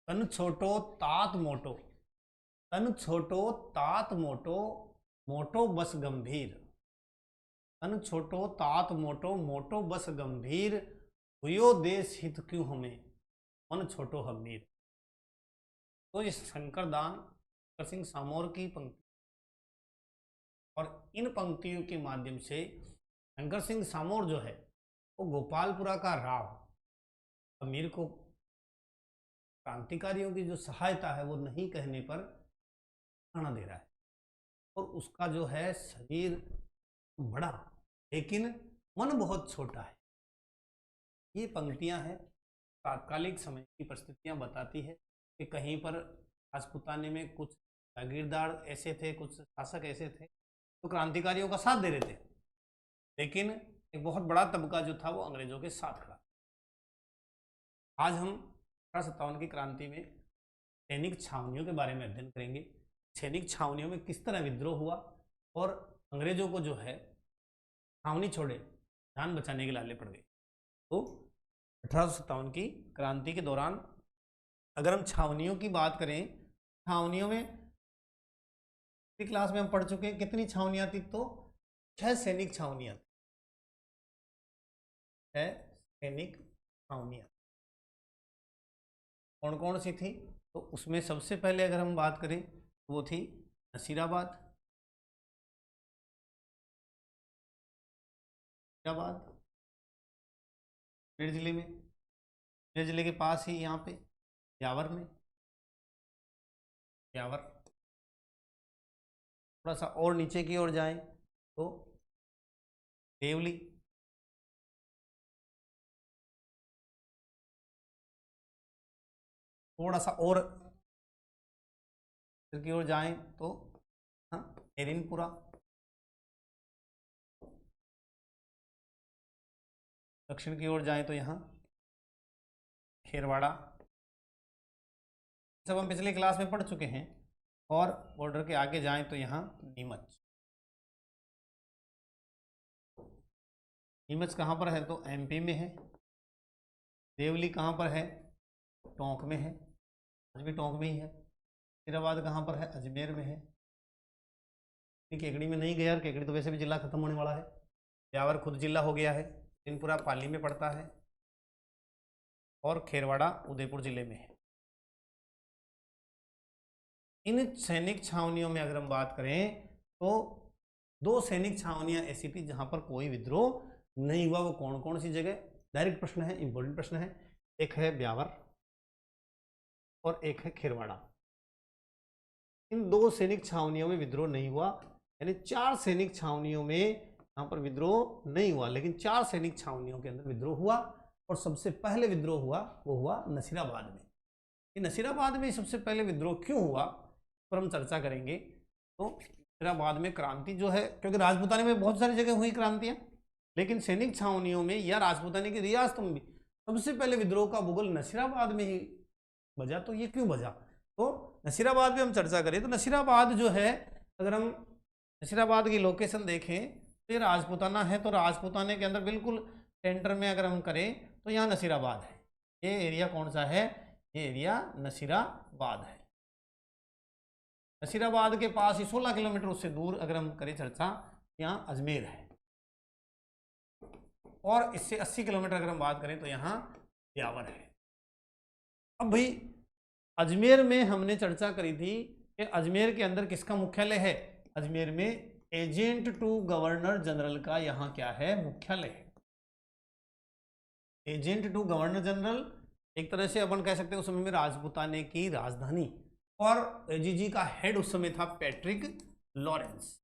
तन छोटो तात मोटो, तन छोटो तात मोटो, मोटो बस गंभीर। तन छोटो तात मोटो, मोटो बस गंभीर, हुयो देश हित क्यों हमें, मन छोटो हमीर। तो ये शंकर सिंह सामोर की पंक्ति, और इन पंक्तियों के माध्यम से शंकर सिंह सामोर जो है वो गोपालपुरा का राव अमीर को क्रांतिकारियों की जो सहायता है वो नहीं कहने पर खाना दे रहा है, और उसका जो है शरीर बड़ा लेकिन मन बहुत छोटा है। ये पंक्तियां हैं, तात्कालिक समय की परिस्थितियां बताती है कि कहीं पर राजपुताने में कुछ जागीरदार ऐसे थे, कुछ शासक ऐसे थे तो क्रांतिकारियों का साथ दे रहे थे, लेकिन एक बहुत बड़ा तबका जो था वो अंग्रेजों के साथ खड़ा। आज हम 1857 की क्रांति में सैनिक छावनियों के बारे में अध्ययन करेंगे। सैनिक छावनियों में किस तरह विद्रोह हुआ और अंग्रेजों को जो है छावनी छोड़े जान बचाने के लाले पड़ गए। तो 1857 की क्रांति के दौरान अगर हम छावनियों की बात करें, छावनियों में क्लास में हम पढ़ चुके हैं कितनी छावनियां थी, तो 6 सैनिक छावनियां, 6 सैनिक छावनियां। कौन कौन सी थी, तो उसमें सबसे पहले अगर हम बात करें तो वो थी नसीराबाद, मेरठ जिले में, मेरठ जिले के पास ही यहाँ पे ब्यावर में, ब्यावर। थोड़ा सा और नीचे की ओर जाएं तो देवली, थोड़ा सा और की ओर जाएं तो एरिनपुरा, दक्षिण की ओर जाएं तो यहाँ खेरवाड़ा। सब हम पिछले क्लास में पढ़ चुके हैं। और बॉर्डर के आगे जाएं तो यहाँ नीमच। नीमच कहाँ पर है, तो एमपी में है। देवली कहाँ पर है, टोंक में है, आज भी टोंक में ही है। नसीराबाद कहाँ पर है, अजमेर में है। केकड़ी में नहीं गया, और केकड़ी तो वैसे भी जिला खत्म होने वाला है। ब्यावर खुद जिला हो गया है। इनपुरा पाली में पड़ता है, और खेरवाड़ा उदयपुर जिले में है। इन सैनिक छावनियों में अगर हम बात करें तो 2 सैनिक छावनियां ऐसी थी जहां पर कोई विद्रोह नहीं हुआ। वो कौन कौन सी जगह, डायरेक्ट प्रश्न है, इंपॉर्टेंट प्रश्न है। एक है ब्यावर और एक है खेरवाड़ा। इन 2 सैनिक छावनियों में विद्रोह नहीं हुआ, यानी 4 सैनिक छावनियों में यहाँ पर विद्रोह नहीं हुआ, लेकिन 4 सैनिक छावनियों के अंदर विद्रोह हुआ। और सबसे पहले विद्रोह हुआ वो हुआ नसीराबाद में। ये नसीराबाद में सबसे पहले विद्रोह क्यों हुआ पर हम चर्चा करेंगे। तो नसीराबाद में क्रांति जो है, क्योंकि राजपूताने में बहुत सारी जगह हुई क्रांतियां, लेकिन सैनिक छावनियों में या राजपूताने की रियासतों में भी सबसे पहले विद्रोह का भूगोल नसीराबाद में ही बजा। तो ये क्यों बजा, तो नसीराबाद में हम चर्चा करें तो नसीराबाद जो है, अगर हम नसीराबाद की लोकेशन देखें तो ये राजपूताना है। तो राजपूताने के अंदर बिल्कुल सेंटर में अगर हम करें तो यहाँ नसीराबाद है। ये एरिया कौन सा है, ये एरिया नसीराबाद है। नसीराबाद के पास ही 16 किलोमीटर उससे दूर अगर हम करें चर्चा, यहाँ अजमेर है। और इससे 80 किलोमीटर अगर हम बात करें तो यहाँ ब्यावर है। अब भाई अजमेर में हमने चर्चा करी थी कि अजमेर के अंदर किसका मुख्यालय है, अजमेर में एजेंट टू गवर्नर जनरल का यहाँ क्या है, मुख्यालय है। एजेंट टू गवर्नर जनरल एक तरह से अपन कह सकते हैं उस समय में राजपूताने की राजधानी, और एजीजी का हेड उस समय था पैट्रिक लॉरेंस,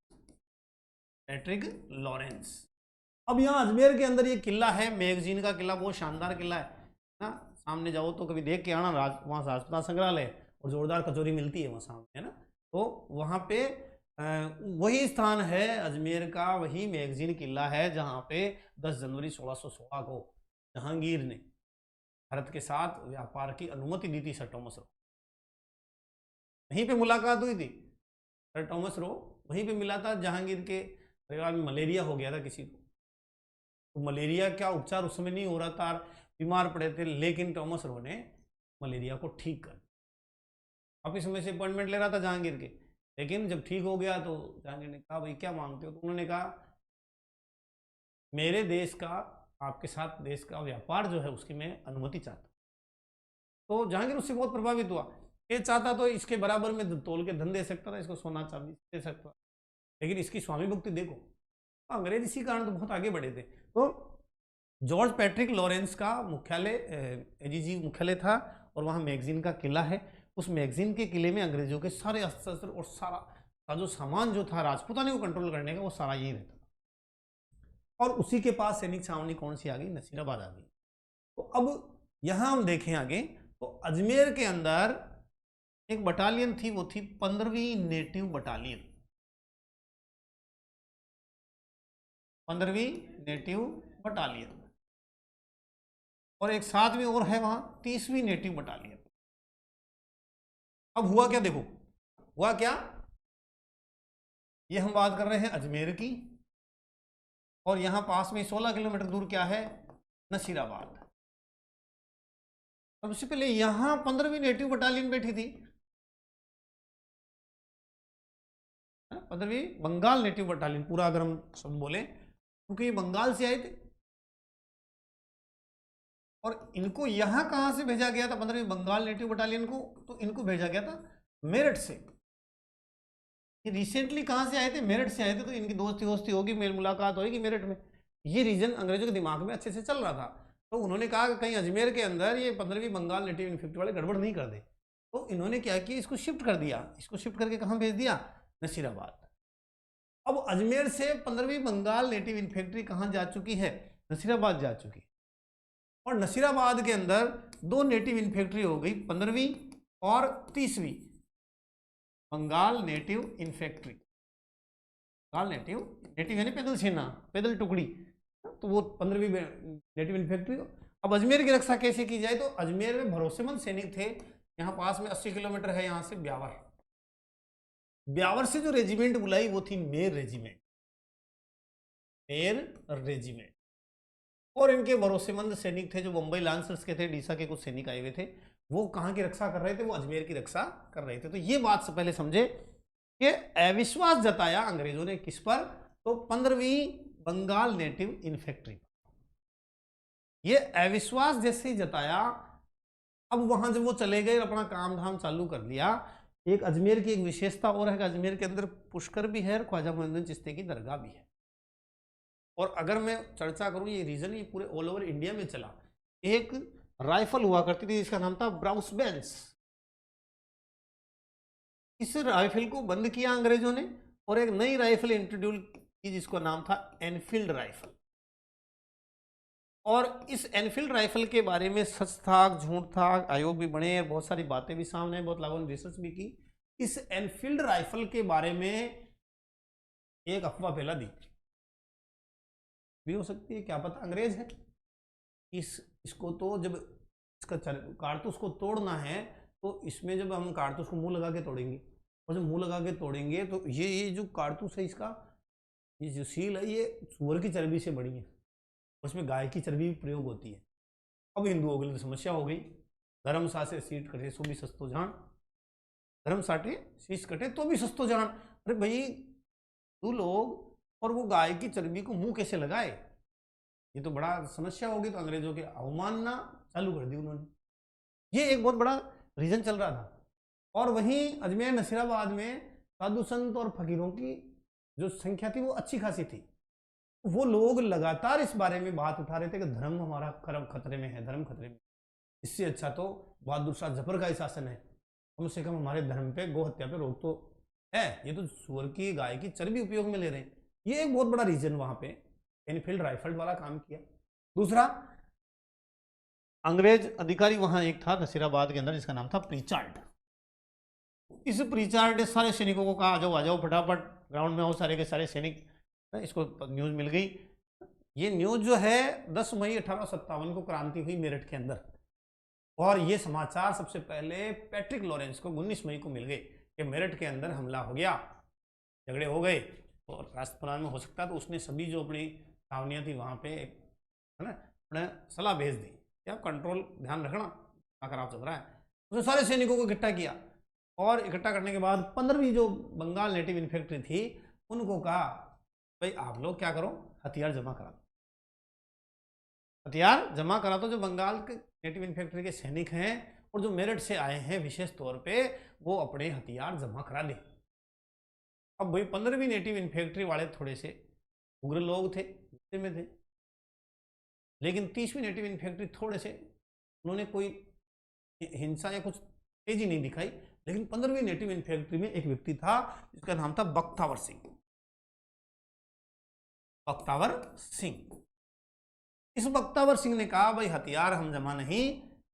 पैट्रिक लॉरेंस। अब यहाँ अजमेर के अंदर ये किला है, मैगजीन का किला, बहुत शानदार किला है ना। सामने जाओ तो कभी देख के आना, वहाँ राजपूताना संग्रहालय और जोरदार कचौरी मिलती है वहाँ सामने, है ना। तो वहाँ पे वही स्थान है अजमेर का, वही मैगजीन किला है जहाँ पे 10 जनवरी 1616 को जहांगीर ने भारत के साथ व्यापार की अनुमति दी थी सर टॉमस रो। वहीं पे मुलाकात हुई थी सर टॉमस रो, वहीं पे मिला था। जहांगीर के परिवार में मलेरिया हो गया था किसी को, तो मलेरिया का उपचार उस समय नहीं हो रहा था, बीमार पड़े थे, लेकिन टॉमस रो ने मलेरिया को ठीक कर दिया। ऑफिस में से अपॉइंटमेंट ले रहा था जहांगीर के, लेकिन जब ठीक हो गया तो जहांगीर ने कहा भाई क्या मांगते हो, तो उन्होंने कहा मेरे देश का आपके साथ देश का व्यापार जो है उसकी मैं अनुमति चाहता हूँ। तो जहांगीर उससे बहुत प्रभावित हुआ, ये चाहता तो इसके बराबर में तोल के धन दे सकता था, इसको सोना चांदी दे सकता था, लेकिन इसकी स्वामी भक्ति देखो। अंग्रेज इसी कारण तो बहुत आगे बढ़े थे। तो जॉर्ज पैट्रिक लॉरेंस का मुख्यालय एजीजी मुख्यालय था, और वहाँ मैगजीन का किला है। उस मैगजीन के किले में अंग्रेजों के सारे अस्त्र शस्त्र और सारा का जो सामान जो था राजपूताने को कंट्रोल करने का, वो सारा यही रहता था। और उसी के पास सैनिक छावनी कौन सी आ गई, नसीराबाद आ गई। तो अब यहाँ हम देखें आगे, तो अजमेर के अंदर एक बटालियन थी, वो थी 15वीं नेटिव बटालियन, 15वीं नेटिव बटालियन, और एक साथ में और है वहां 30वीं नेटिव बटालियन। अब हुआ क्या, देखो हुआ क्या, ये हम बात कर रहे हैं अजमेर की, और यहां पास में 16 किलोमीटर दूर क्या है, नसीराबाद। सबसे पहले यहां 15वीं नेटिव बटालियन बैठी थी, 15वीं बंगाल नेटिव बटालियन, पूरा अगर हम सब बोले, क्योंकि ये बंगाल से आए थे। और इनको यहां कहां से भेजा गया था, 15वीं बंगाल नेटिव बटालियन को, तो इनको भेजा गया था मेरठ से। ये रिसेंटली कहां से आए थे, मेरठ से आए थे, तो इनकी दोस्ती वोस्ती होगी, मेल मुलाकात होगी मेरठ में। ये रीजन अंग्रेजों के दिमाग में अच्छे से चल रहा था, तो उन्होंने कहा कि कहीं अजमेर के अंदर ये 15वीं बंगाल नेटिव इन्फेंट्री वाले गड़बड़ नहीं कर दे। तो इन्होंने क्या किया, इसको शिफ्ट कर दिया, इसको शिफ्ट करके कहाँ भेज दिया, नसीराबाद। अब अजमेर से 15वीं बंगाल नेटिव इन्फेंट्री कहाँ जा चुकी है, नसीराबाद जा चुकी है। और नसीराबाद के अंदर 2 नेटिव इन्फेंट्री हो गई, 15वीं और 30वीं Bengal native infantry. Bengal native, native यानी पैदल सेना, पैदल टुकड़ी, तो वो 15वीं नेटिव इन्फेंट्री। अब अजमेर की रक्षा कैसे की जाए, तो अजमेर में भरोसेमंद सैनिक थे, यहाँ पास में 80 किलोमीटर है यहाँ से ब्यावर। ब्यावर से जो रेजिमेंट बुलाई वो थी मेर रेजिमेंट, मेर रेजिमेंट। और इनके भरोसेमंद सैनिक थे जो बम्बई लांसर्स के थे, डीसा के कुछ सैनिक आए हुए थे, वो कहाँ की रक्षा कर रहे थे, वो अजमेर की रक्षा कर रहे थे। तो ये बात से पहले समझे कि अविश्वास जताया अंग्रेजों ने किस पर, तो 15वीं बंगाल नेटिव इन्फेंट्री। ये अविश्वास जैसे ही जताया, अब वहां जब वो चले गए अपना काम धाम चालू कर लिया। एक अजमेर की एक विशेषता और है कि अजमेर के अंदर पुष्कर भी है और ख्वाजा मोइनुद्दीन चिश्ती की दरगाह भी है। और अगर मैं चर्चा करूं, ये रीजन ये पूरे ऑल ओवर इंडिया में चला। एक राइफल हुआ करती थी जिसका नाम था ब्राउस बेंस, इस राइफल को बंद किया अंग्रेजों ने, और एक नई राइफल इंट्रोड्यूस की जिसका नाम था एनफील्ड राइफल। और इस एनफील्ड राइफल के बारे में सच था झूठ था, आयोग भी बने, बहुत सारी बातें भी सामने, बहुत लोगों ने रिसर्च भी की। इस एनफील्ड राइफल के बारे में एक अफवाह फैला दी भी हो सकती है, क्या पता अंग्रेज है। इसको तो जब इसका कारतूस को तोड़ना है, तो इसमें जब हम कारतूस को मुंह लगा के तोड़ेंगे, और जब मुंह लगा के तोड़ेंगे तो ये जो कारतूस है, इसका ये जो सील है, ये सुअर की चर्बी से बनी है, उसमें गाय की चर्बी भी प्रयोग होती है। अब हिंदुओं के लिए समस्या हो गई, धर्म सासे सीट कटे सो भी सस्तो जान, धर्म साटे शीश कटे तो भी सस्तो जान। अरे भाई तू लोग, और वो गाय की चर्बी को मुंह कैसे लगाए, ये तो बड़ा समस्या होगी। तो अंग्रेजों के अवमानना चालू कर दी उन्होंने, ये एक बहुत बड़ा रीजन चल रहा था। और वहीं अजमेर नसीराबाद में साधु संत और फकीरों की जो संख्या थी वो अच्छी खासी थी। वो लोग लगातार इस बारे में बात उठा रहे थे कि धर्म हमारा कर्म खतरे में है, धर्म खतरे में। इससे अच्छा तो बहादुर शाह जफर का ही शासन है, कम से कम हमारे धर्म पे गौ हत्या पे रोक तो है, ये तो सुअर की गाय की चर्बी उपयोग में ले रहे हैं। ये एक बहुत बड़ा रीजन वहां पे एनफील्ड राइफल वाला काम किया। दूसरा, अंग्रेज अधिकारी वहां एक था नसीराबाद के अंदर जिसका नाम था प्रीचार्ड। इस प्रीचार्ड ने सारे सैनिकों को कहा आ जाओ फटाफट ग्राउंड में आओ, सारे के सारे सैनिक। इसको न्यूज मिल गई। ये न्यूज जो है 10 मई 1857 को क्रांति हुई मेरठ के अंदर, और ये समाचार सबसे पहले पैट्रिक लॉरेंस को 19 मई को मिल गए कि मेरठ के अंदर हमला हो गया, झगड़े हो गए, और राष्ट्रप्रधान में हो सकता, तो उसने सभी जो अपनी छावनियाँ थी वहाँ पे है ना अपने सलाह भेज दी कि आप कंट्रोल ध्यान रखना, क्या खराब चल रहा है। उसने सारे सैनिकों को इकट्ठा किया, और इकट्ठा करने के बाद 15वीं जो बंगाल नेटिव इन्फेंट्री थी उनको कहा भाई आप लोग क्या करो, हथियार जमा करा दो, हथियार जमा करा दो। जो बंगाल के नेटिव इन्फेंट्री के सैनिक हैं और जो मेरठ से आए हैं विशेष तौर पे, वो अपने हथियार जमा करा दें। अब भाई 15वीं नेटिव इन्फेंट्री वाले थोड़े से उग्र लोग थे, गुस्से में थे, लेकिन 30वीं नेटिव इन्फेंट्री थोड़े से उन्होंने कोई हिंसा या कुछ तेजी नहीं दिखाई। लेकिन 15वीं नेटिव इन्फेंट्री में एक व्यक्ति था जिसका नाम था बख्तावर सिंह। बख्तावर सिंह, इस बख्तावर सिंह ने कहा भाई हथियार हम जमा नहीं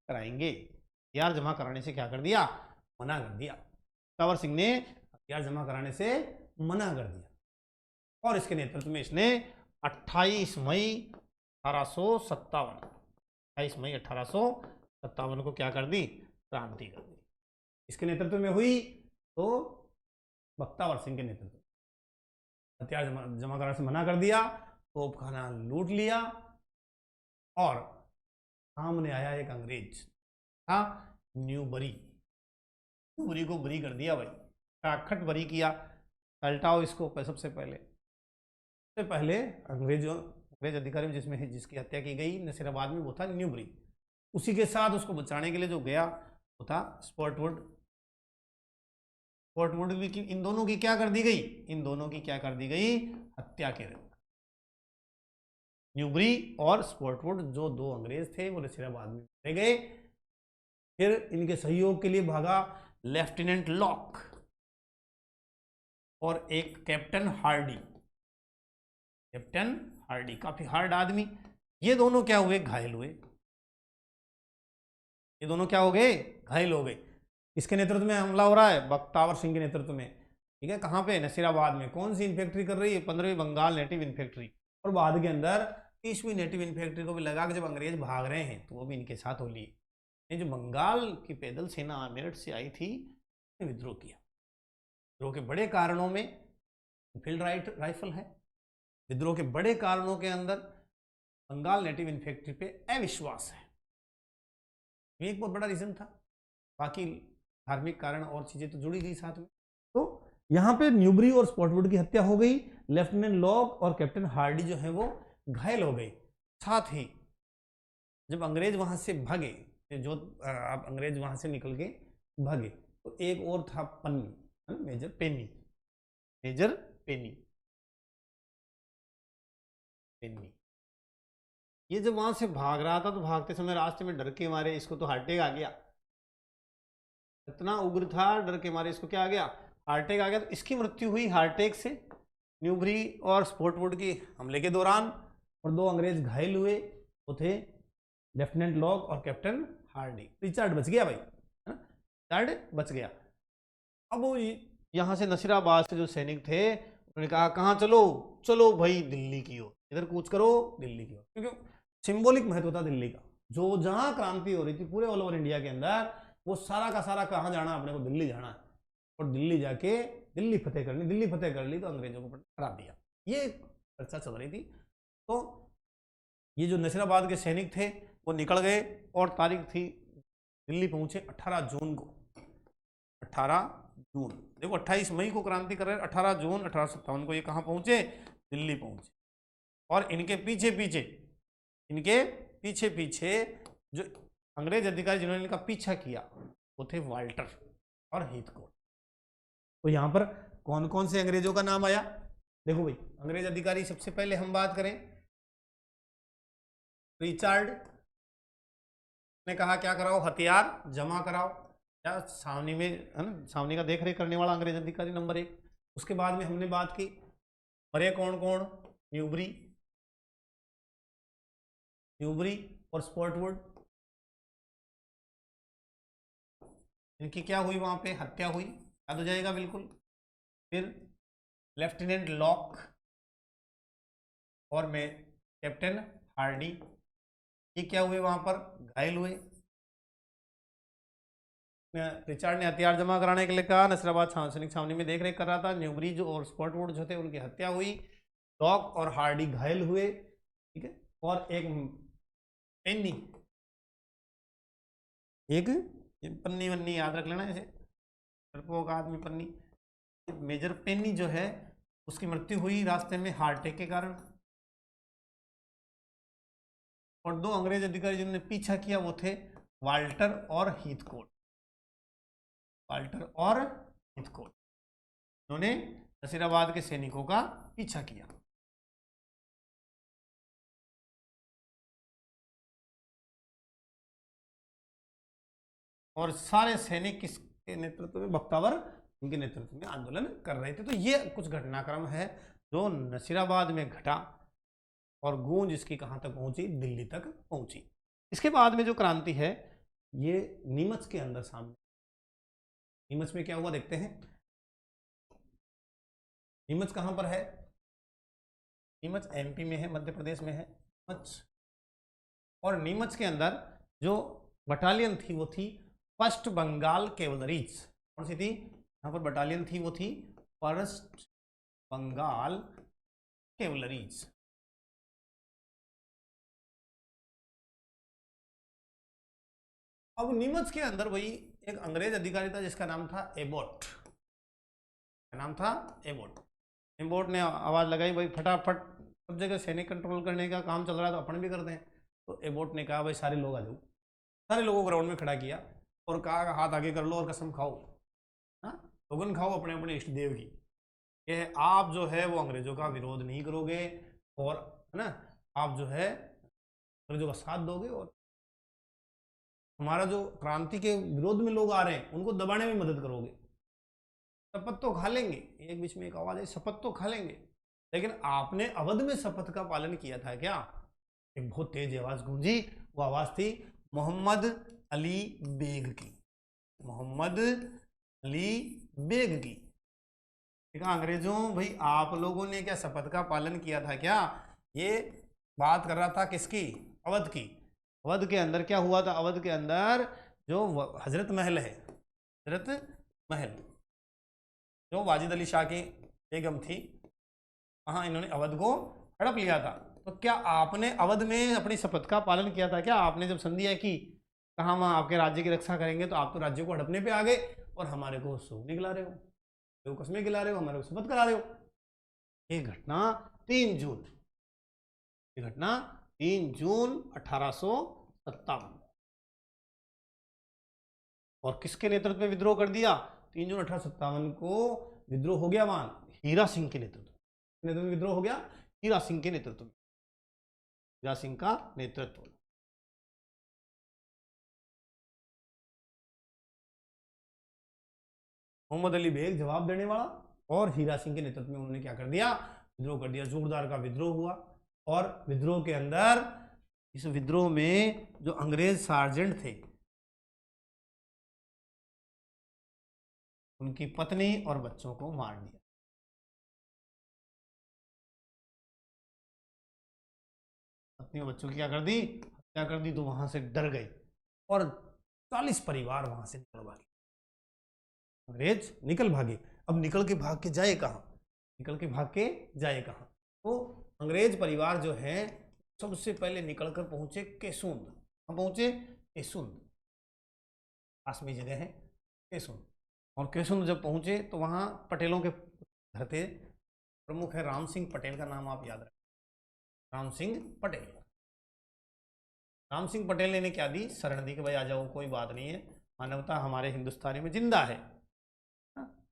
कराएंगे। हथियार जमा कराने से क्या कर दिया, मना कर दिया। बख्तावर सिंह ने हथियार जमा कराने से मना कर दिया और इसके नेतृत्व में इसने 28 मई 1857 28 मई 1857 को क्या कर दी, क्रांति कर दी। इसके नेतृत्व में हुई तो बख्तावर सिंह के नेतृत्व, हथियार जमा कराने से मना कर दिया, तोपखाना लूट लिया और सामने आया एक अंग्रेज था न्यूबरी। न्यूबरी को बरी कर दिया भाई, काखट बरी किया। पलटाओ इसको सबसे पहले अंग्रेज अधिकारी जिसकी हत्या की गई नसीराबाद में, वो था न्यूबरी। उसी के साथ उसको बचाने के लिए जो गया वो था स्पॉटवुड। स्पॉटवुड भी इन दोनों की क्या कर दी गई, इन दोनों की क्या कर दी गई, हत्या के। न्यूबरी और स्पॉटवुड जो दो अंग्रेज थे वो नसीराबाद में मारे गए। फिर इनके सहयोग के लिए भागा लेफ्टिनेंट लॉक और एक कैप्टन हार्डी। कैप्टन हार्डी काफी हार्ड आदमी। ये दोनों क्या हुए, घायल हुए। ये दोनों क्या हो गए, घायल हो गए। इसके नेतृत्व में हमला हो रहा है, बख्तावर सिंह के नेतृत्व में, ठीक है। कहाँ पे, नसीराबाद में। कौन सी इन्फेंट्री कर रही है, 15वीं बंगाल नेटिव इन्फेंट्री। और बाद के अंदर 30वीं नेटिव इन्फेंट्री को भी लगा कि जब अंग्रेज भाग रहे हैं तो वो भी इनके साथ हो लिए। ये जो बंगाल की पैदल सेना मेरठ से आई थी, विद्रोह किया। विद्रोह के बड़े कारणों में फील्ड राइफल है। विद्रोह के बड़े कारणों के अंदर बंगाल नेटिव इन्फेंट्री पे अविश्वास है, ये एक बहुत बड़ा रीजन था। बाकी धार्मिक कारण और चीजें तो जुड़ी गई साथ में। तो यहाँ पे न्यूबरी और स्पॉटवुड की हत्या हो गई। लेफ्टिनेंट लॉक और कैप्टन हार्डी जो है वो घायल हो गए। साथ ही जब अंग्रेज वहां से भागे, जो आप अंग्रेज वहां से निकल के भागे, तो एक और था पन्नी, मेजर पेनी। मेजर पेनी, पेनी ये जब वहां से भाग रहा था तो भागते समय रास्ते में डर के मारे इसको तो हार्ट अटैक आ गया। इतना उग्र था, डर के मारे इसको क्या आ गया, हार्ट अटैक आ गया। तो इसकी मृत्यु हुई हार्ट अटैक से न्यूबरी और स्पॉटवुड की हमले के दौरान। और दो अंग्रेज घायल हुए, वो थे लेफ्टिनेंट लॉक और कैप्टन हार्डी। रिचर्ड बच गया भाई, रिचर्ड बच गया। अब वो यहाँ से नसीराबाद से जो सैनिक थे उन्होंने कहा कहाँ चलो, चलो भाई दिल्ली की ओर, इधर कूच करो दिल्ली की ओर। क्योंकि सिंबॉलिक महत्व था दिल्ली का। जो जहाँ क्रांति हो रही थी पूरे ऑल ओवर इंडिया के अंदर, वो सारा का सारा कहाँ जाना, अपने को दिल्ली जाना है। और दिल्ली जाके दिल्ली फतेह करनी। दिल्ली फतेह कर ली तो अंग्रेजों को हरा दिया, ये चर्चा चल रही थी। तो ये जो नसीराबाद के सैनिक थे वो निकल गए और तारीख थी, दिल्ली पहुंचे 18 जून को। 18 जून, देखो 28 मई को क्रांति कर रहे हैं, 18 जून 1857 को ये कहाँ पहुंचे, दिल्ली पहुंचे। और इनके पीछे पीछे जो अंग्रेज अधिकारी जिन्होंने इनका पीछा किया वो थे वाल्टर और हीथकोट। तो यहाँ पर कौन कौन से अंग्रेजों का नाम आया, देखो भाई। अंग्रेज अधिकारी सबसे पहले हम बात करें, रिचर्ड ने कहा क्या कराओ, हथियार जमा कराओ, या छावनी में, है ना, छावनी का देख रेख करने वाला अंग्रेज अधिकारी नंबर 1। उसके बाद में हमने बात की मरे कौन कौन, न्यूबरी और स्पॉटवुड। इनकी क्या हुई, वहां पे हत्या हुई, याद हो जाएगा बिल्कुल। फिर लेफ्टिनेंट लॉक और मैं कैप्टन हार्डी, ये क्या हुए, वहां पर घायल हुए। रिचर्ड ने हथियार जमा कराने के लिए कहा, नसीराबाद सैनिक छावनी में देख रेख कर रहा था। न्यूबरी जो और स्पॉटवुड जो थे उनकी हत्या हुई। लॉक और हार्डी घायल हुए, ठीक है। और एक पेनी, एक पन्नी वन्नी याद रख लेना ऐसे, डरपोक आदमी पन्नी। मेजर पेनी जो है उसकी मृत्यु हुई रास्ते में हार्ट अटैक के कारण। और दो अंग्रेज अधिकारी जिन्होंने पीछा किया वो थे वाल्टर और हीथकोट। वाल्टर और हीथकोट उन्होंने नसीराबाद के सैनिकों का पीछा किया। और सारे सैनिक किसके नेतृत्व में, बख्तावर उनके नेतृत्व में आंदोलन कर रहे थे। तो ये कुछ घटनाक्रम है जो नसीराबाद में घटा और गूंज इसकी कहां तक पहुंची, दिल्ली तक पहुंची। इसके बाद में जो क्रांति है ये नीमच के अंदर सामने। नीमच में क्या हुआ देखते हैं। नीमच कहां पर है? नीमच एमपी में है, मध्य प्रदेश में है नीमच। और नीमच के अंदर जो बटालियन थी वो थी फर्स्ट बंगाल कैवलरीज। कौन सी थी? यहाँ पर बटालियन थी वो थी फर्स्ट बंगाल कैवलरीज। अब नीमच के अंदर वही एक अंग्रेज अधिकारी था जिसका नाम था एबोट। नाम था एबोट। एबोट ने आवाज लगाई भाई फटाफट सब जगह सैनिक कंट्रोल करने का काम चल रहा है तो अपन भी करते हैं। तो एबोट ने कहा भाई सारे लोग आ जाओ। सारे लोगों को ग्राउंड में खड़ा किया और कहा हाथ आगे कर लो और कसम खाओ, हाँ लोगन खाओ अपने अपने इष्ट देव की, कि आप जो है वो अंग्रेजों का विरोध नहीं करोगे और है ना आप जो है अंग्रेजों का साथ दोगे और हमारा जो क्रांति के विरोध में लोग आ रहे हैं उनको दबाने में मदद करोगे। शपथ तो खा लेंगे, एक बीच में एक आवाज है शपथ तो खा लेंगे, लेकिन आपने अवध में शपथ का पालन किया था क्या? एक बहुत तेज आवाज गूंजी। वो आवाज थी मोहम्मद अली बेग की। मोहम्मद अली बेग की। देखा अंग्रेजों भाई आप लोगों ने क्या शपथ का पालन किया था क्या? ये बात कर रहा था किसकी? अवध की। अवध के अंदर क्या हुआ था? अवध के अंदर जो हजरत महल है, हजरत महल जो वाजिद अली शाह की बेगम थी, वहां इन्होंने अवध को हड़प लिया था। तो क्या आपने अवध में अपनी शपथ का पालन किया था क्या? आपने जब संधियां की कहा हम आपके राज्य की रक्षा करेंगे, तो आप तो राज्य को हड़पने पे आ गए और हमारे को सूख निकला रहे हो, तो कसमें खिला रहे हो, हमारे को शपथ करा रहे हो। ये घटना 3 जून, ये घटना 3 जून 1857। और किसके नेतृत्व में विद्रोह कर दिया? 3 जून 1857 को विद्रोह हो गया वहां हीरा सिंह के नेतृत्व में विद्रोह हो गया। हीरा सिंह के नेतृत्व में, हीरा सिंह का नेतृत्व। मोहम्मद अली बेग जवाब देने वाला और हीरा सिंह के नेतृत्व में उन्होंने क्या कर दिया? विद्रोह कर दिया। जोरदार का विद्रोह हुआ और विद्रोह के अंदर इस विद्रोह में जो अंग्रेज सार्जेंट थे उनकी पत्नी और बच्चों को मार दिया। पत्नी और बच्चों की क्या कर दी? हत्या कर दी। तो वहां से डर गए और 40 परिवार वहां से निकल भागे। अंग्रेज निकल भागे। अब निकल के भाग के जाए कहां? निकल के भाग के जाए कहां? तो अंग्रेज परिवार जो है सबसे पहले निकलकर पहुंचे केसुंद। कहां पहुंचे? केसुंद। पास में जगह है केसुंद। और केसुंद जब पहुंचे तो वहां पटेलों के घर थे। प्रमुख है राम सिंह पटेल, का नाम आप याद रखें, राम सिंह पटेल। राम सिंह पटेल ने क्या दी? शरण दी कि भाई आ जाओ, कोई बात नहीं है, मानवता हमारे हिंदुस्तानी में जिंदा है,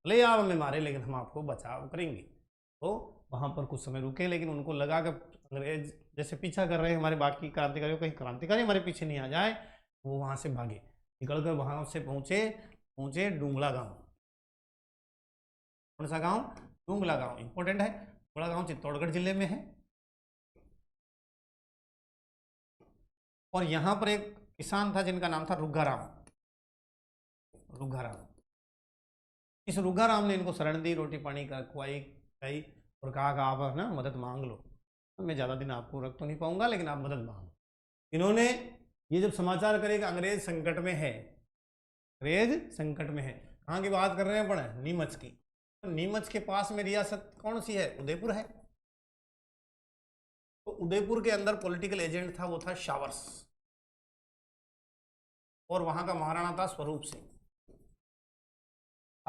ले आप हमें मारे लेकिन हम आपको बचाव करेंगे। तो वहां पर कुछ समय रुके, लेकिन उनको लगा कि अंग्रेज जैसे पीछा कर रहे हैं हमारे बाकी क्रांतिकारियों, कहीं क्रांतिकारी हमारे पीछे नहीं आ जाए। वो वहां से भागे, निकलकर वहां से पहुंचे डूंगला गांव। कौन सा गांव? डूंगला गांव। इंपॉर्टेंट है, डूंगला गांव चित्तौड़गढ़ जिले में है। और यहां पर एक किसान था जिनका नाम था रुग्घाराम। रुग्घाराम, इस रुग्घाराम ने इनको शरण दी, रोटी पानी का खुआई खाई और कहा कि आप ना मदद मांग लो, मैं ज़्यादा दिन आपको रख तो नहीं पाऊंगा लेकिन आप मदद मांगो। इन्होंने ये जब समाचार करे कि अंग्रेज संकट में है, अंग्रेज संकट में है, कहाँ की बात कर रहे हैं अपन? नीमच की। तो नीमच के पास में रियासत कौन सी है? उदयपुर है। तो उदयपुर के अंदर पॉलिटिकल एजेंट था, वो था शावर्स, और वहां का महाराणा था स्वरूप सिंह।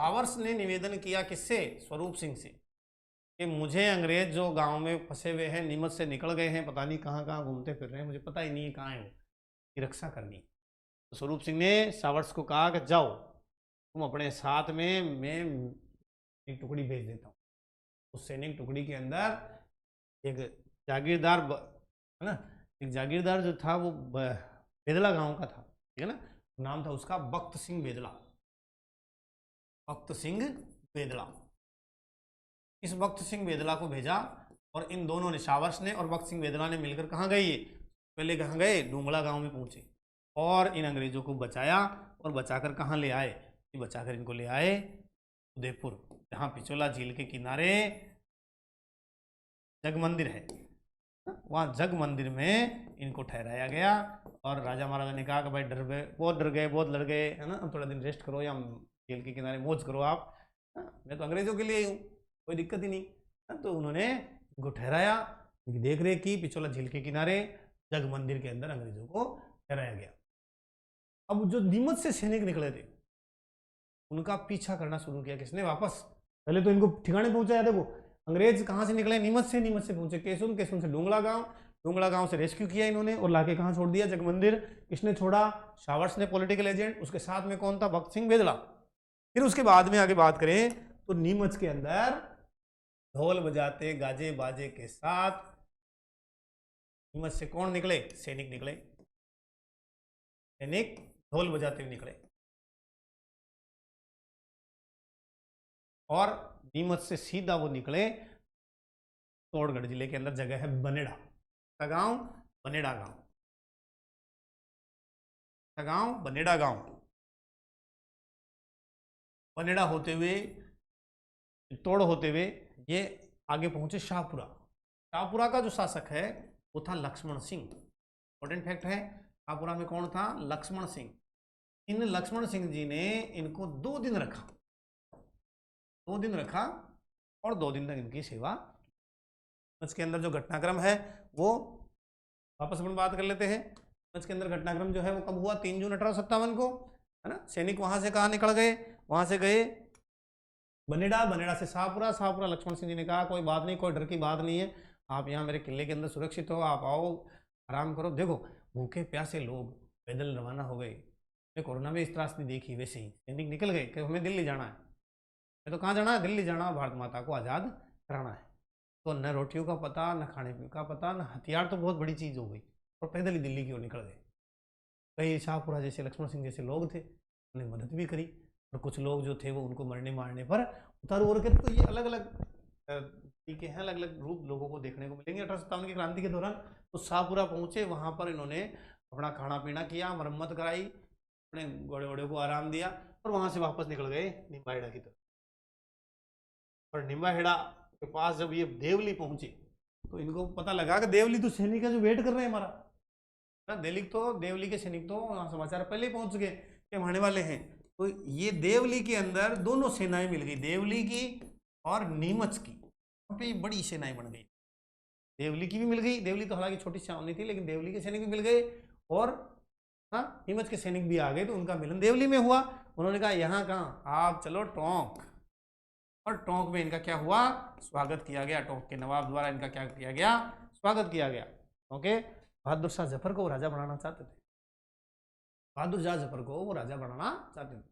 सावर्स ने निवेदन किया किससे? स्वरूप सिंह से, कि मुझे अंग्रेज जो गांव में फंसे हुए हैं, नीमच से निकल गए हैं, पता नहीं कहाँ कहाँ घूमते फिर रहे हैं, मुझे पता ही नहीं है कहाँ है वो, की रक्षा करनी। तो स्वरूप सिंह ने सावर्स को कहा कि जाओ तुम अपने साथ में, मैं एक टुकड़ी भेज देता हूँ। उस सैनिक टुकड़ी के अंदर एक जागीरदार है ना, एक जागीरदार जो था वो बेदला गांव का था, ठीक है ना, नाम था उसका बख्त सिंह बेदला, बख्त सिंह बेदला। इस बख्त सिंह बेदला को भेजा और इन दोनों ने, सावर्स ने और बख्त सिंह बेदला ने मिलकर कहाँ गए? ये पहले कहाँ गए? डूंगला गांव में पहुंचे और इन अंग्रेजों को बचाया, और बचाकर कहाँ ले आए? बचाकर इनको ले आए उदयपुर, जहाँ पिछोला झील के किनारे जग मंदिर है, वहाँ जग मंदिर में इनको ठहराया गया। और राजा महाराजा ने कहा कि भाई डर गए, बहुत लड़ गए, है ना, थोड़ा दिन रेस्ट करो या झील के किनारे मौज करो आप, मैं तो अंग्रेजों के लिए ही हूँ, कोई दिक्कत ही नहीं। तो उन्होंने इनको ठहराया, इनकी देख रेख की, पिछोला झील के किनारे जग मंदिर के अंदर अंग्रेजों को ठहराया गया। अब जो नीमच से सैनिक निकले थे उनका पीछा करना शुरू किया किसने? वापस। पहले तो इनको ठिकाने पहुंचाया, देखो अंग्रेज कहाँ से निकले? नीमच से। नीमच से पहुंचे केसुन, केसुन से डोंगला गांव, डोंगला गांव से रेस्क्यू किया इन्होंने और लाके कहाँ छोड़ दिया? जग मंदिर। किसने छोड़ा? सावर्स ने, पॉलिटिकल एजेंट। उसके साथ में कौन था? भक्त सिंह बेदला। फिर उसके बाद में आगे बात करें तो नीमच के अंदर ढोल बजाते गाजे बाजे के साथ नीमच से कौन निकले? सैनिक निकले, सैनिक ढोल बजाते हुए निकले। और नीमच से सीधा वो निकले तोड़गढ़ जिले के अंदर जगह है बनेड़ा का गांव, बनेड़ा गांव का गांव, बनेड़ा गांव। बनेड़ा होते हुए, तोड़ होते हुए ये आगे पहुंचे शाहपुरा। शाहपुरा का जो शासक है वो था लक्ष्मण सिंह। इंपॉर्टेंट फैक्ट है, शाहपुरा में कौन था? लक्ष्मण सिंह। इन लक्ष्मण सिंह जी ने इनको 2 दिन रखा, 2 दिन रखा और 2 दिन तक इनकी सेवा। इसके अंदर जो घटनाक्रम है वो वापस अपन बात कर लेते हैं। इसके अंदर घटनाक्रम जो है वो कब हुआ? 3 जून 1857 को, है ना। सैनिक वहां से कहाँ निकल गए? वहां से गए बनेड़ा, बनेड़ा से शाहपुरा, शाहपुरा लक्ष्मण सिंह जी ने कहा कोई बात नहीं, कोई डर की बात नहीं है, आप यहाँ मेरे किले के अंदर सुरक्षित हो, आप आओ आराम करो। देखो भूखे प्यासे लोग पैदल रवाना हो गए, मैं कोरोना में इस त्रासदी देखी, वैसे ही सैनिक निकल गए कि हमें दिल्ली जाना है। मैं तो कहाँ जाना है? दिल्ली जाना, भारत माता को आज़ाद कराना है। तो न रोटियों का पता, न खाने पीने का पता, न हथियार, तो बहुत बड़ी चीज़ हो गई, और पैदल ही दिल्ली की ओर निकल गए। कई शाहपुरा जैसे लक्ष्मण सिंह जैसे लोग थे, उन्हें मदद भी करी, और कुछ लोग जो थे वो उनको मरने मारने पर उतारू हो रखे। तो ये अलग अलग तरीके हैं, अलग अलग रूप लोगों को देखने को मिलेंगे 1857 की क्रांति के दौरान। तो शाहपुरा पहुंचे, वहां पर इन्होंने अपना खाना पीना किया, मरम्मत कराई, अपने घोड़े वोड़े को आराम दिया, और वहां से वापस निकल गए निम्बाहेड़ा की तरफ। और निम्बाहेड़ा के पास जब ये देवली पहुंचे तो इनको पता लगा कि देवली तो सैनिक है जो वेट कर रहे हैं हमारा ना। दिल्ली तो देवली के सैनिक तो समाचार पहले ही पहुंच गए कि हम आने वाले हैं। तो ये देवली के अंदर दोनों सेनाएं मिल गई, देवली की और नीमच की, वहां पे बड़ी सेनाएं बन गई। देवली की भी मिल गई, देवली तो हालांकि छोटी छावनी थी, लेकिन देवली के सैनिक भी मिल गए, और हाँ नीमच के सैनिक भी आ गए। तो उनका मिलन देवली में हुआ। उन्होंने कहा यहाँ कहाँ, आप चलो टोंक, और टोंक में इनका क्या हुआ? स्वागत किया गया। टोंक के नवाब द्वारा इनका क्या किया गया? स्वागत किया गया। ओके, बहादुर शाह जफर को वो राजा बनाना चाहते थे, बहादुर शाह जफर को वो राजा बनाना चाहते थे।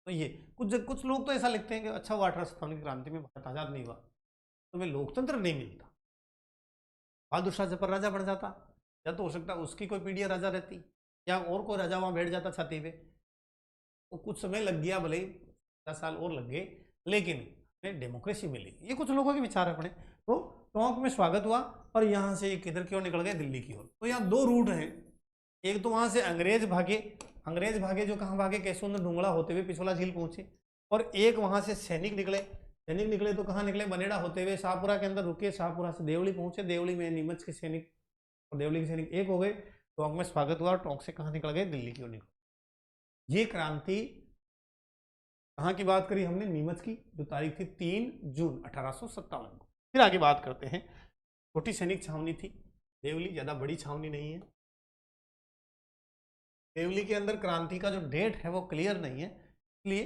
तो ये कुछ लोग तो ऐसा लिखते हैं कि अच्छा हुआ 1857 की क्रांति में भारत आजाद नहीं हुआ, तो मैं लोकतंत्र नहीं मिलता, बहादुर शाह जफर राजा बन जाता, या तो हो सकता उसकी कोई पीढ़िया राजा रहती, या और कोई राजा वहां बैठ जाता छाती पे। तो कुछ समय लग गया, भले 10 साल और लग गए, लेकिन हमें डेमोक्रेसी मिली। ये कुछ लोगों के विचार है अपने। तो टोंक में स्वागत हुआ, और यहाँ से किधर की ओर निकल गए? दिल्ली की ओर। तो यहाँ 2 रूट हैं, एक तो वहां से अंग्रेज भागे, अंग्रेज भागे जो कहाँ भागे? केसुन डुंगला होते हुए पिछोला झील पहुंचे, और एक वहां से सैनिक निकले, सैनिक निकले तो कहाँ निकले? बनेड़ा होते हुए शाहपुरा के अंदर रुके, शाहपुरा से देवली पहुंचे, देवली में नीमच के सैनिक और देवली के सैनिक एक हो गए। टोंक में स्वागत हुआ, और टोंक से कहाँ निकल गए? दिल्ली की ओर निकल। ये क्रांति कहाँ की बात करी हमने? नीमच की, जो तारीख थी 3 जून 1857 को। फिर आगे बात करते हैं। छोटी सैनिक छावनी थी देवली, ज्यादा बड़ी छावनी नहीं है। देवली के अंदर क्रांति का जो डेट है वो क्लियर नहीं है, इसलिए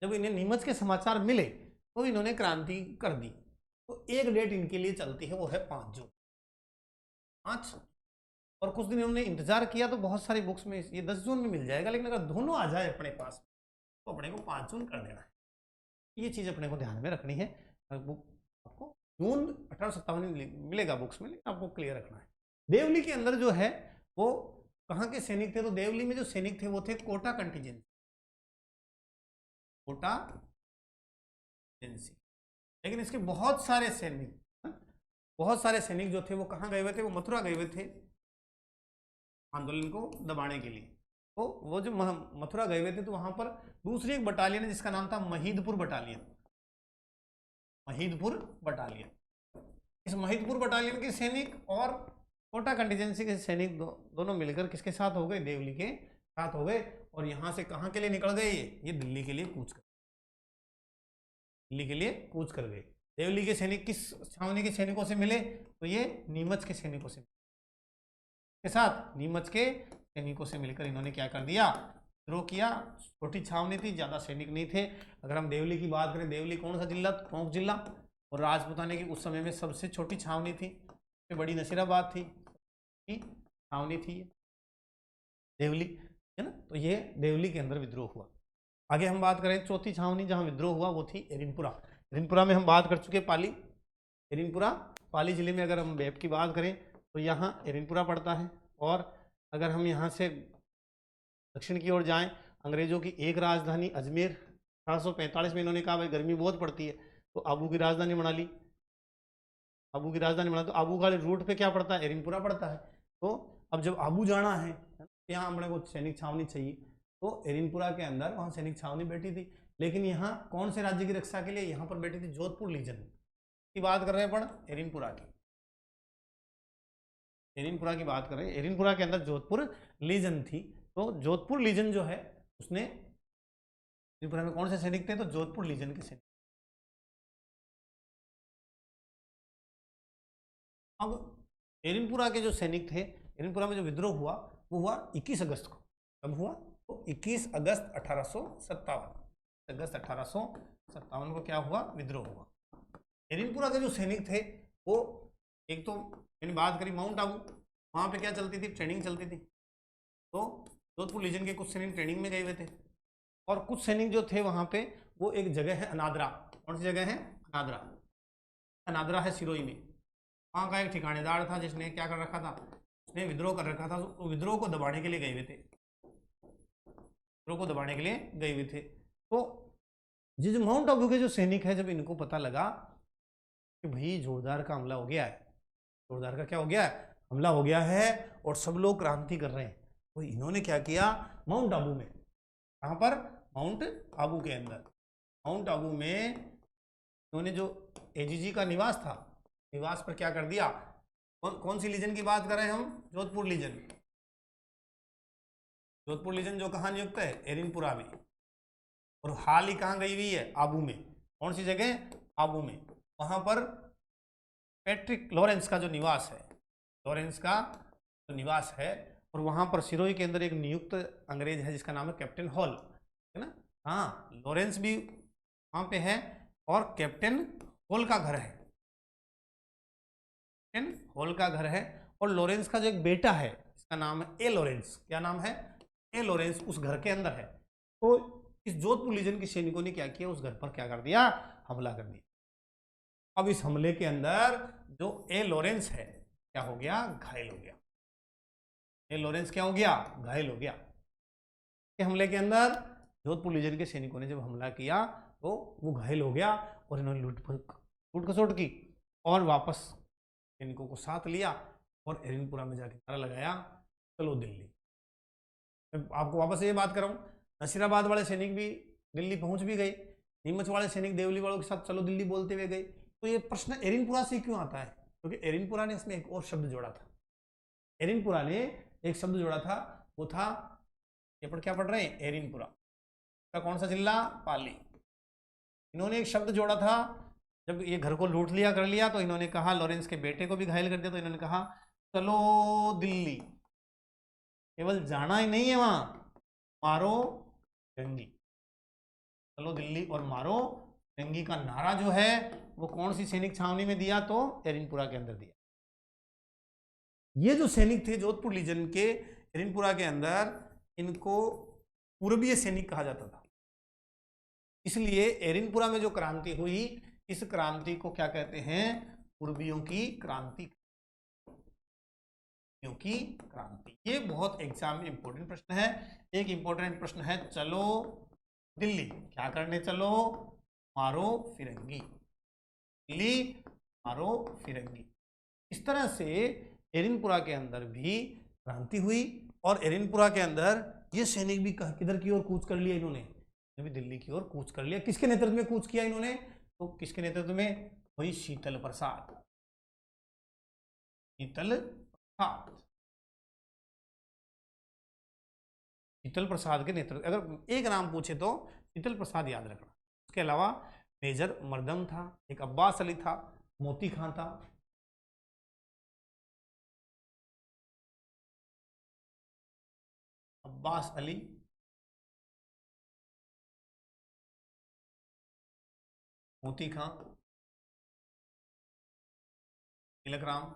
जब इन्हें नीमच के समाचार मिले तो इन्होंने क्रांति कर दी। तो एक डेट इनके लिए चलती है, वो है 5 जून। 5 और कुछ दिन इन्होंने इंतजार किया तो बहुत सारी बुक्स में ये 10 जून में मिल जाएगा, लेकिन अगर दोनों आ जाए अपने पास तो अपने को 5 जून कर देना है। ये चीज़ अपने को ध्यान में रखनी है। बुक आपको जून 1857 मिलेगा बुक्स में, लेकिन आपको क्लियर रखना है। देवली के अंदर जो है वो कहाँ के सैनिक थे? तो देवली में जो सैनिक थे वो थे कोटा कंटीजेंसी। कोटा कंटीजेंसी। लेकिन इसके बहुत सारे सैनिक, बहुत सारे सैनिक जो थे वो कहाँ गए हुए थे? वो मथुरा गए हुए थे आंदोलन को दबाने के लिए। तो वो जो मथुरा गए हुए थे तो वहां पर दूसरी एक बटालियन है जिसका नाम था महीदपुर बटालियन। महीदपुर बटालियन। इस महीदपुर बटालियन के सैनिक और कोटा कंटीजेंसी के सैनिक दोनों मिलकर किसके साथ हो गए? देवली के साथ हो गए। और यहां से कहां के लिए निकल गए? ये दिल्ली के लिए कूच कर, दिल्ली के लिए कूच कर गए। देवली के सैनिक किस छावनी के सैनिकों से मिले? तो ये नीमच के सैनिकों से के साथ, नीमच के सैनिकों से मिलकर इन्होंने क्या कर दिया? विद्रोह किया। छोटी छावनी थी, ज्यादा सैनिक नहीं थे। अगर हम देवली की बात करें, देवली कौन सा जिला? टोंक जिला। और राजपूताने की उस समय में सबसे छोटी छावनी थी, सबसे बड़ी नसीराबाद थी, छावनी थी देवली, है ना। तो ये देवली के अंदर विद्रोह हुआ। आगे हम बात करें, चौथी छावनी जहां विद्रोह हुआ वो थी एरिनपुरा। एरिनपुरा में हम बात कर चुके पाली। एरिनपुरा पाली जिले में अगर हम मैप की बात करें तो यहाँ एरिनपुरा पड़ता है। और अगर हम यहाँ से दक्षिण की ओर जाएं, अंग्रेजों की एक राजधानी अजमेर, 1845 में इन्होंने कहा भाई गर्मी बहुत पड़ती है तो आबू की राजधानी बना ली। आबू की राजधानी बना, तो आबू का रूट पे क्या पड़ता है? एरिनपुरा पड़ता है। तो अब जब आबू जाना है, यहाँ हमने को सैनिक छावनी चाहिए, तो एरिनपुरा के अंदर वहाँ सैनिक छावनी बैठी थी। लेकिन यहाँ कौन से राज्य की रक्षा के लिए? यहाँ पर बैठी थी जोधपुर लीजन की बात कर रहे हैं, पर एरिनपुरा की, एरिनपुरा की बात कर रहे हैं। एरिनपुरा के अंदर जोधपुर लीजन थी। तो जोधपुर लीजन जो है उसने, एरिनपुरा में कौन से सैनिक थे? तो जोधपुर लीजन के सैनिक। अब एरिनपुरा के जो सैनिक थे, एरिनपुरा में जो विद्रोह हुआ वो हुआ 21 अगस्त को। कब हुआ? तो 21 अगस्त 1857, अगस्त 1857 को क्या हुआ? विद्रोह हुआ। एरिनपुरा के जो सैनिक थे वो, एक तो मैंने बात करी माउंट आबू, वहाँ पे क्या चलती थी? ट्रेनिंग चलती थी। तो जोधपुर लीजन के कुछ सैनिक ट्रेनिंग में गए हुए थे, और कुछ सैनिक जो थे वहाँ पे, वो एक जगह है अनादरा। कौन सी जगह है? अनादरा। अनादरा है सिरोही में। वहाँ का एक ठिकानेदार था जिसने क्या कर रखा था? उसने विद्रोह कर रखा था। तो विद्रोह को दबाने के लिए गए हुए थे, विद्रोह को दबाने के लिए गए हुए थे। तो ये जो माउंट आबू के जो सैनिक है, जब इनको पता लगा कि भाई जोरदार का हमला हो गया है, जोरदार का क्या हो गया है? हमला हो गया है और सब लोग क्रांति कर रहे हैं, तो इन्होंने क्या किया? माउंट आबू में, कहाँ पर? माउंट आबू के अंदर, माउंट आबू में इन्होंने जो एजीजी का निवास था, निवास पर क्या कर दिया? कौन सी लीजन की बात कर रहे हैं हम? जोधपुर लीजन। जोधपुर लीजन जो कहाँ नियुक्त है? एरिनपुरा में। और हाल ही कहाँ गई हुई है? आबू में। कौन सी जगह? आबू में। वहां पर पैट्रिक लॉरेंस का जो निवास है, लॉरेंस का जो निवास है, और वहां पर सिरोही के अंदर एक नियुक्त अंग्रेज है जिसका नाम है कैप्टन हॉल, है ना। हाँ, लॉरेंस भी वहां पे है, और कैप्टन हॉल का घर है, कैप्टन हॉल का घर है। और लॉरेंस का जो एक बेटा है जिसका नाम है ए लॉरेंस, क्या नाम है? ए लॉरेंस, उस घर के अंदर है। तो इस जोधपुर लीजन के सैनिकों ने क्या किया? उस घर पर क्या कर दिया? हमला कर दिया। अब इस हमले के अंदर जो ए लॉरेंस है क्या हो गया? घायल हो गया। ए लॉरेंस क्या हो गया? घायल हो गया। के हमले के अंदर जोधपुर लीजन के सैनिकों ने जब हमला किया तो वो घायल हो गया, और इन्होंने लूट खसोट की और वापस सैनिकों को साथ लिया और एरिनपुरा में जाके नारा लगाया, चलो दिल्ली। आपको वापस ये बात कर रहा हूँ, नसीराबाद वाले सैनिक भी दिल्ली पहुंच भी गए, नीमच वाले सैनिक देवली वालों के साथ चलो दिल्ली बोलते हुए गए। तो ये प्रश्न एरिनपुरा से क्यों आता है? क्योंकि एरिनपुरा ने इसमें एक और शब्द जोड़ा था। एरिनपुरा ने एक शब्द जोड़ा था, वो था, ये पर क्या पढ़ रहे हैं? एरिनपुरा का कौन सा जिला? पाली। इन्होंने एक शब्द जोड़ा था, जब ये घर को लूट लिया कर लिया तो इन्होंने कहा, लॉरेंस के बेटे को भी घायल कर दिया, तो इन्होंने कहा चलो दिल्ली। केवल जाना ही नहीं है वहां, मारो जंगी, चलो दिल्ली और मारो फिरंगी का नारा जो है वो कौन सी सैनिक छावनी में दिया? तो एरिनपुरा के अंदर दिया। ये जो सैनिक थे जोधपुर लीजन के एरिनपुरा के अंदर, इनको पूर्वीय सैनिक कहा जाता था। इसलिए एरिनपुरा में जो क्रांति हुई, इस क्रांति को क्या कहते हैं? पूर्वियों की क्रांति। की क्रांति। ये बहुत एग्जाम में इंपॉर्टेंट प्रश्न है। एक इंपॉर्टेंट प्रश्न है, चलो दिल्ली, क्या करने चलो? मारो फिरंगी। दिल्ली मारो फिरंगी। इस तरह से एरिनपुरा के अंदर भी क्रांति हुई और एरिनपुरा के अंदर ये सैनिक भी किधर की ओर कूच कर लिया इन्होंने? भी दिल्ली की ओर कूच कर लिया। किसके नेतृत्व में कूच किया इन्होंने? तो किसके नेतृत्व में? वही शीतल प्रसाद। शीतल प्रसाद, शीतल प्रसाद के नेतृत्व। अगर एक नाम पूछे तो शीतल प्रसाद याद रखना। उसके अलावा मेजर मर्दम था, एक अब्बास अली था, मोती खां था, अब्बास अली, मोती खां, तिलक राम।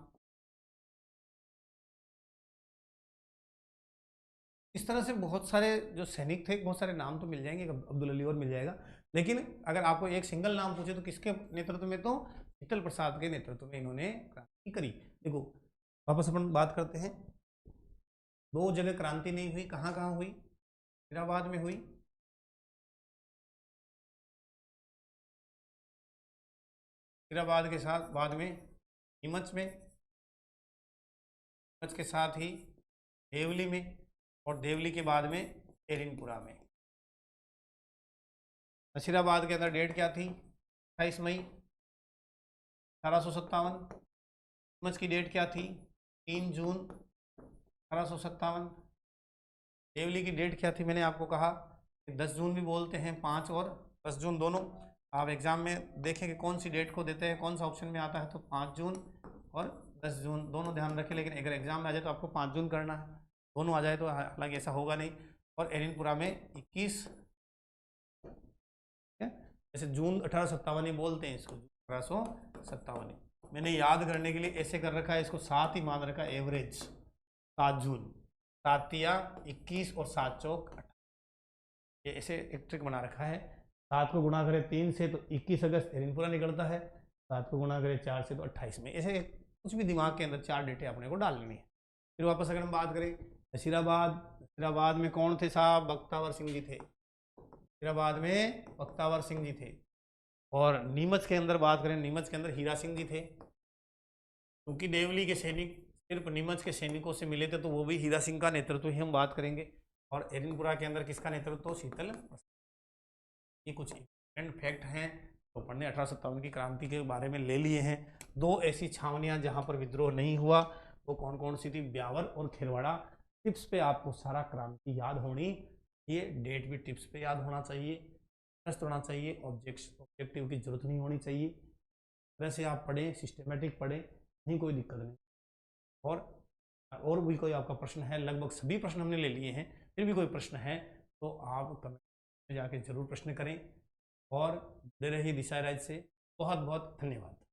इस तरह से बहुत सारे जो सैनिक थे, बहुत सारे नाम तो मिल जाएंगे, अब्दुल अली और मिल जाएगा। लेकिन अगर आपको एक सिंगल नाम पूछे तो किसके नेतृत्व में? तो शीतल प्रसाद के नेतृत्व में इन्होंने क्रांति करी। देखो वापस अपन बात करते हैं। दो जगह क्रांति नहीं हुई, कहाँ कहाँ हुई? हैदराबाद में हुई, हैदराबाद के साथ बाद में नीमच में, नीमच के साथ ही देवली में, और देवली के बाद में एरिनपुरा में। नसीराबाद के अंदर डेट क्या थी? 28 मई 1857। नीमच की डेट क्या थी? 3 जून 1857। देवली की डेट क्या थी? मैंने आपको कहा 10 जून भी बोलते हैं, 5 और 10 जून दोनों। आप एग्जाम में देखें कि कौन सी डेट को देते हैं, कौन सा ऑप्शन में आता है, तो 5 जून और 10 जून दोनों ध्यान रखें। लेकिन अगर एग्जाम में आ जाए तो आपको 5 जून करना है, दोनों आ जाए तो हालांकि ऐसा होगा नहीं। और एरिनपुरा में 21, जैसे जून 1857 ही बोलते हैं इसको, 1857। मैंने याद करने के लिए ऐसे कर रखा है, इसको 7 ही मान रखा है एवरेज। 7 जून, 7 या 21 और 7 चौक 18, ये ऐसे एक ट्रिक बना रखा है। 7 को गुणा करें 3 से तो 21 अगस्त एरिनपुरा निकलता है, 7 को गुणा करें 4 से तो 28 में। ऐसे कुछ भी दिमाग के अंदर 4 डेटें अपने को डालनी है। फिर वापस अगर हम बात करें नसीराबाद, नसीराबाद में कौन थे साहब? बख्तावर सिंह जी थे। नसीराबाद में बख्तावर सिंह जी थे। और नीमच के अंदर बात करें, नीमच के अंदर हीरा सिंह जी थे। क्योंकि देवली के सैनिक सिर्फ नीमच के सैनिकों से मिले थे तो वो भी हीरा सिंह का नेतृत्व ही हम बात करेंगे। और एरिनपुरा के अंदर किसका नेतृत्व? शीतल। ये कुछ इंपॉर्टेंट फैक्ट हैं तो पढ़ने 1857 की क्रांति के बारे में ले लिए हैं। 2 ऐसी छावनियां जहां पर विद्रोह नहीं हुआ, वो कौन कौन सी थी? ब्यावर और खिरवाड़ा। टिप्स पे आपको सारा क्रांति याद होनी, ये डेट भी टिप्स पे याद होना चाहिए, प्रश्न होना चाहिए, ऑब्जेक्टिव की जरूरत नहीं होनी चाहिए। तरह से आप पढ़ें, सिस्टमेटिक पढ़ें, नहीं कोई दिक्कत नहीं। और भी कोई आपका प्रश्न है, लगभग सभी प्रश्न हमने ले लिए हैं, फिर भी कोई प्रश्न है तो आप कमेंट में जाके जरूर प्रश्न करें। और जुड़े रहिए दिशा राइज से। बहुत बहुत धन्यवाद।